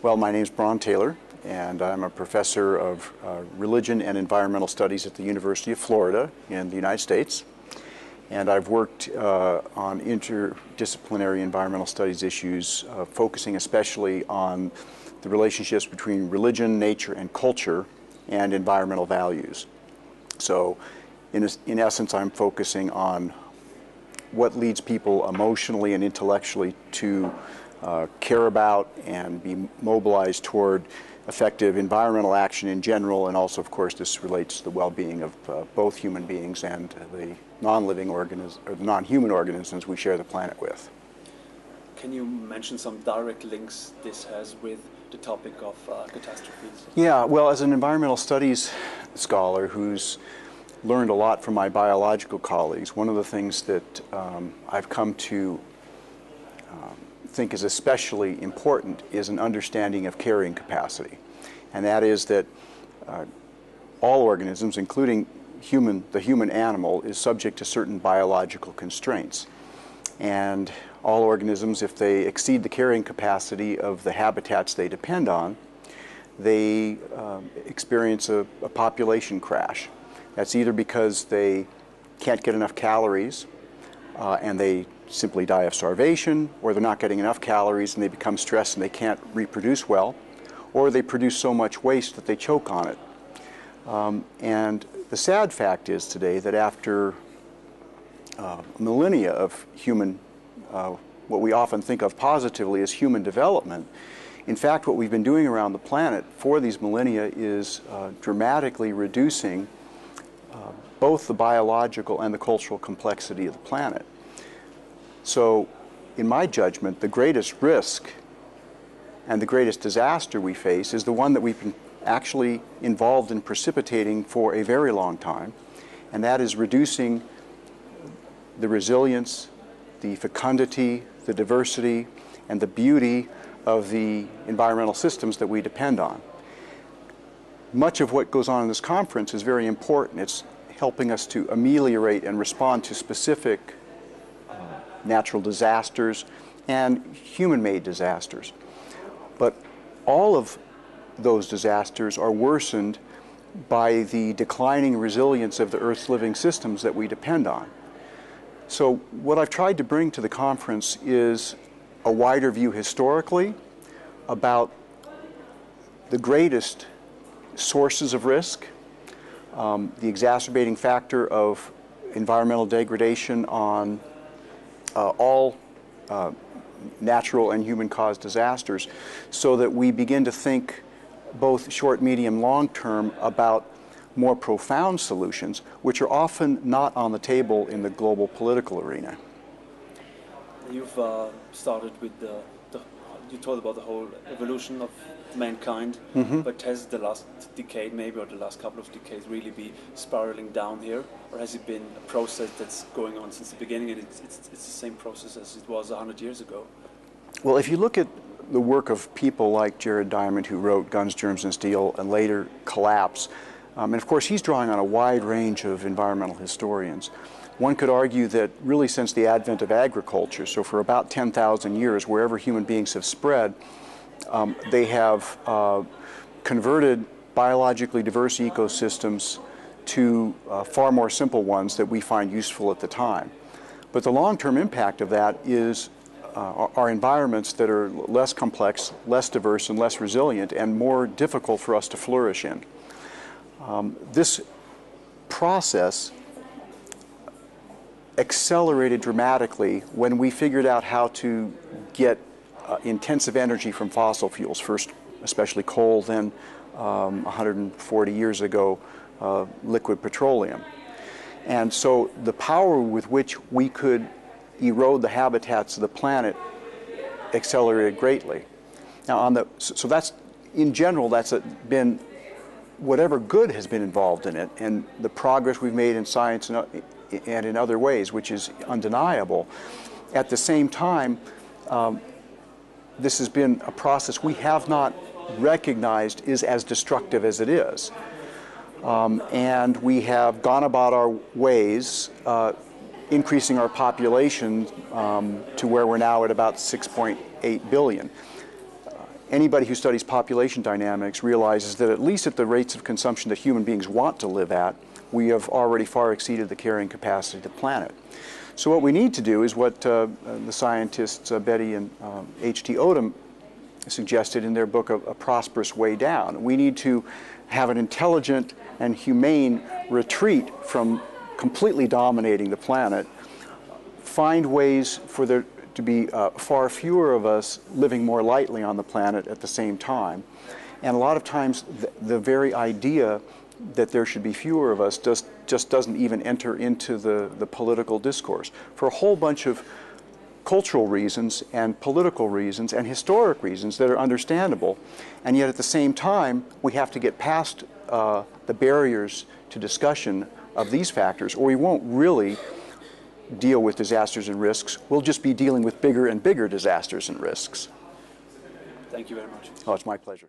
Well, my name is Bron, and I'm a professor of religion and environmental studies at the University of Florida in the United States. And I've worked on interdisciplinary environmental studies issues, focusing especially on the relationships between religion, nature, and culture, and environmental values. So, in essence, I'm focusing on what leads people emotionally and intellectually to care about and be mobilized toward effective environmental action in general, and also, of course, this relates to the well-being of both human beings and the non-living organisms, or the non-human organisms we share the planet with. Can you mention some direct links this has with the topic of catastrophes? Yeah, well, as an environmental studies scholar who's learned a lot from my biological colleagues, one of the things that I've come to think is especially important is an understanding of carrying capacity. And that is that all organisms, including the human animal, is subject to certain biological constraints. And all organisms, if they exceed the carrying capacity of the habitats they depend on, they experience a population crash. That's either because they can't get enough calories and they simply die of starvation, or they're not getting enough calories and they become stressed and they can't reproduce well, or they produce so much waste that they choke on it. And the sad fact is today that after millennia of human, what we often think of positively as human development, in fact, what we've been doing around the planet for these millennia is dramatically reducing both the biological and the cultural complexity of the planet. So, in my judgment, the greatest risk and the greatest disaster we face is the one that we've been actually involved in precipitating for a very long time, and that is reducing the resilience, the fecundity, the diversity, and the beauty of the environmental systems that we depend on. Much of what goes on in this conference is very important. It's helping us to ameliorate and respond to specific natural disasters and human-made disasters. But all of those disasters are worsened by the declining resilience of the Earth's living systems that we depend on. So what I've tried to bring to the conference is a wider view historically about the greatest sources of risk, the exacerbating factor of environmental degradation on all natural and human-caused disasters, so that we begin to think both short, medium, long-term about more profound solutions, which are often not on the table in the global political arena. You've started with you told about the whole evolution of mankind, but has the last decade maybe, or the last couple of decades, really be spiraling down here, or has it been a process that's going on since the beginning, and it's the same process as it was 100 years ago? Well, if you look at the work of people like Jared Diamond, who wrote Guns, Germs, and Steel, and later Collapse, and of course he's drawing on a wide range of environmental historians. One could argue that really since the advent of agriculture, so for about 10,000 years, wherever human beings have spread, they have converted biologically diverse ecosystems to far more simple ones that we find useful at the time. But the long-term impact of that is our environments that are less complex, less diverse, and less resilient, and more difficult for us to flourish in. This process accelerated dramatically when we figured out how to get intensive energy from fossil fuels, first especially coal, then 140 years ago liquid petroleum. And so the power with which we could erode the habitats of the planet accelerated greatly. Now, so that's, in general, that's been whatever good has been involved in it, and the progress we've made in science and in other ways, which is undeniable. At the same time, this has been a process we have not recognized is as destructive as it is. And we have gone about our ways, increasing our population to where we're now at about 6.8 billion. anybody who studies population dynamics realizes that at least at the rates of consumption that human beings want to live at, we have already far exceeded the carrying capacity of the planet. So what we need to do is what the scientists Betty and H.T. Odom suggested in their book, A Prosperous Way Down. We need to have an intelligent and humane retreat from completely dominating the planet, find ways for there to be far fewer of us living more lightly on the planet at the same time. And a lot of times the very idea that there should be fewer of us just doesn't even enter into the political discourse. For a whole bunch of cultural reasons and political reasons and historic reasons that are understandable, and yet at the same time we have to get past the barriers to discussion of these factors, or we won't really deal with disasters and risks. We'll just be dealing with bigger and bigger disasters and risks. Thank you very much. Oh, it's my pleasure.